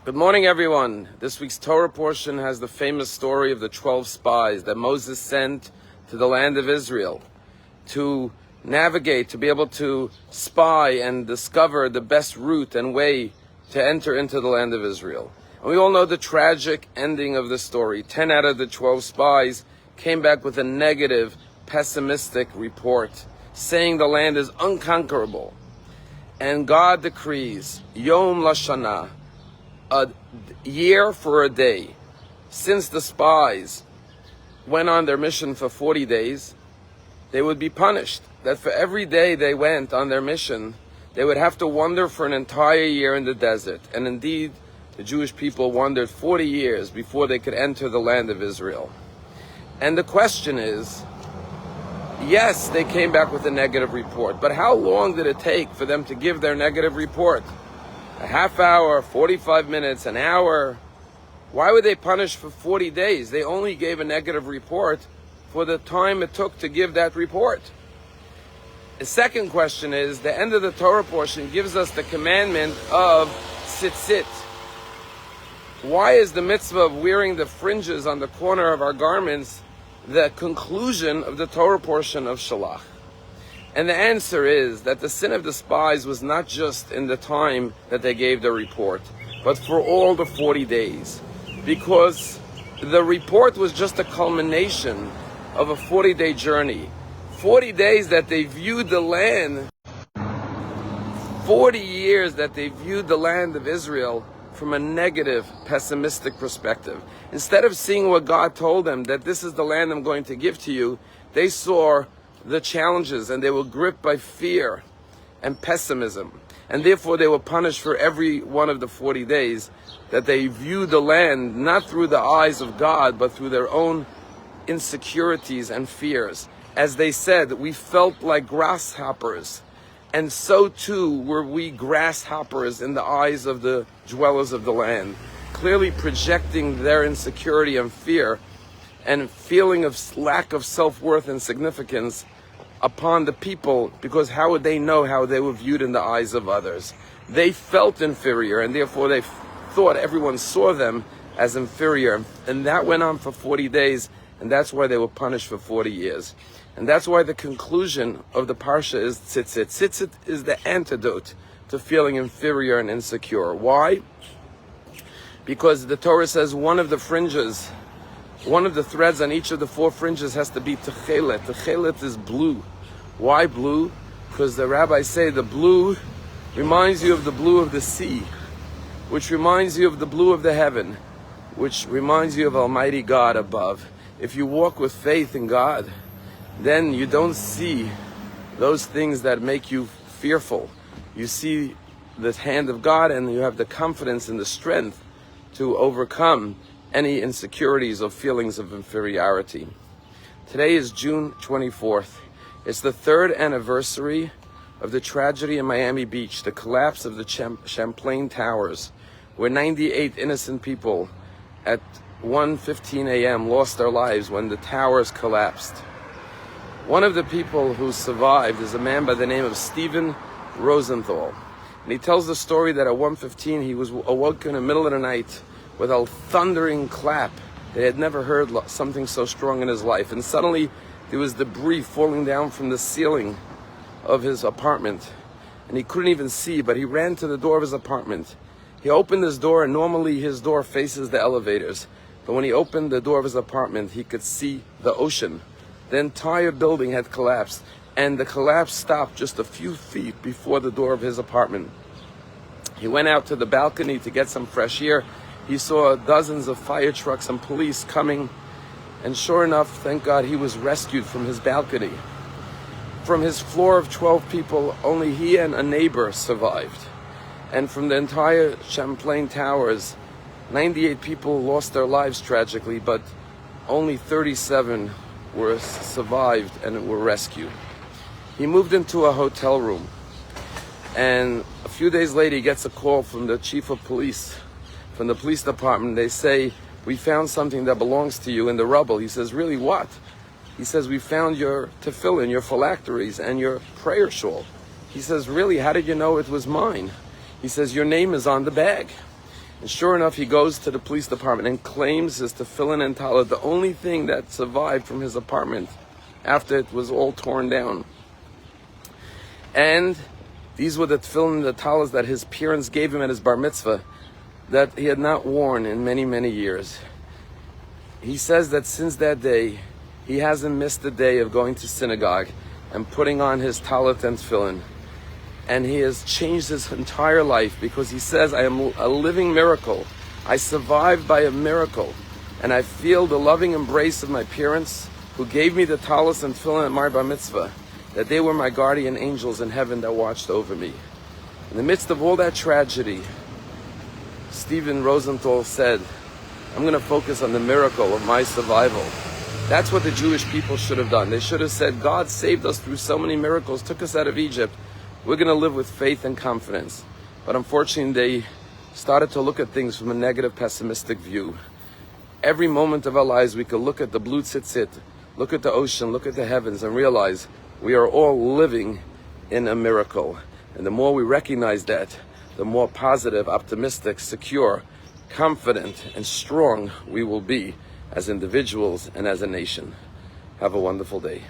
Good morning, everyone. This week's Torah portion has the famous story of the 12 spies that Moses sent to the land of Israel to navigate, to be able to spy and discover the best route and way to enter into the land of Israel. And we all know the tragic ending of the story. 10 out of the 12 spies came back with a negative, pessimistic report, saying the land is unconquerable. And God decrees, Yom Lashana, a year for a day. Since the spies went on their mission for 40 days, they would be punished. That for every day they went on their mission, they would have to wander for an entire year in the desert. And indeed, the Jewish people wandered 40 years before they could enter the land of Israel. And the question is, yes, they came back with a negative report, but how long did it take for them to give their negative report? A half hour, 45 minutes, an hour? Why were they punished for 40 days? They only gave a negative report for the time it took to give that report. The second question is, the end of the Torah portion gives us the commandment of tzitzit. Why is the mitzvah of wearing the fringes on the corner of our garments the conclusion of the Torah portion of Shalach? And the answer is that the sin of the spies was not just in the time that they gave the report, but for all the 40 days. Because the report was just a culmination of a 40-day journey. 40 days that they viewed the land, 40 years that they viewed the land of Israel from a negative, pessimistic perspective. Instead of seeing what God told them, that this is the land I'm going to give to you, they saw the challenges, and they were gripped by fear and pessimism. And therefore they were punished for every one of the 40 days that they viewed the land not through the eyes of God, but through their own insecurities and fears. As they said, we felt like grasshoppers, and so too were we grasshoppers in the eyes of the dwellers of the land, clearly projecting their insecurity and fear and feeling of lack of self-worth and significance upon the people, because how would they know how they were viewed in the eyes of others? They felt inferior, and therefore they thought everyone saw them as inferior. And that went on for 40 days, and that's why they were punished for 40 years. And that's why the conclusion of the parsha is tzitzit. Tzitzit is the antidote to feeling inferior and insecure. Why? Because the Torah says one of the fringes, one of the threads on each of the 4 fringes has to be techelet. Techelet is blue. Why blue? Because the rabbis say the blue reminds you of the blue of the sea, which reminds you of the blue of the heaven, which reminds you of Almighty God above. If you walk with faith in God, then you don't see those things that make you fearful. You see the hand of God, and you have the confidence and the strength to overcome any insecurities or feelings of inferiority. Today is June 24th. It's the 3rd anniversary of the tragedy in Miami Beach, the collapse of the Champlain Towers, where 98 innocent people at 1:15 a.m. lost their lives when the towers collapsed. One of the people who survived is a man by the name of Stephen Rosenthal. And he tells the story that at 1:15 he was awoken in the middle of the night with a thundering clap. They had never heard something so strong in his life. And suddenly there was debris falling down from the ceiling of his apartment. And he couldn't even see, but he ran to the door of his apartment. He opened his door, and normally his door faces the elevators. But when he opened the door of his apartment, he could see the ocean. The entire building had collapsed, and the collapse stopped just a few feet before the door of his apartment. He went out to the balcony to get some fresh air. He saw dozens of fire trucks and police coming, and sure enough, thank God, he was rescued from his balcony. From his floor of 12 people, only he and a neighbor survived. And from the entire Champlain Towers, 98 people lost their lives tragically, but only 37 were survived and were rescued. He moved into a hotel room, and a few days later he gets a call from the chief of police, from the police department. They say, "We found something that belongs to you in the rubble." He says, "Really, what?" He says, "We found your tefillin, your phylacteries, and your prayer shawl." He says, "Really, how did you know it was mine?" He says, "Your name is on the bag." And sure enough, he goes to the police department and claims his tefillin and talit, the only thing that survived from his apartment after it was all torn down. And these were the tefillin and the talis that his parents gave him at his bar mitzvah that he had not worn in many, many years. He says that since that day, he hasn't missed a day of going to synagogue and putting on his talit and tefillin. And he has changed his entire life because he says, I am a living miracle. I survived by a miracle. And I feel the loving embrace of my parents who gave me the talis and tefillin at my bar mitzvah, that they were my guardian angels in heaven that watched over me. In the midst of all that tragedy, Stephen Rosenthal said, I'm going to focus on the miracle of my survival. That's what the Jewish people should have done. They should have said, God saved us through so many miracles, took us out of Egypt. We're going to live with faith and confidence. But unfortunately, they started to look at things from a negative, pessimistic view. Every moment of our lives, we could look at the blue tzitzit, look at the ocean, look at the heavens, and realize we are all living in a miracle. And the more we recognize that, the more positive, optimistic, secure, confident, and strong we will be as individuals and as a nation. Have a wonderful day.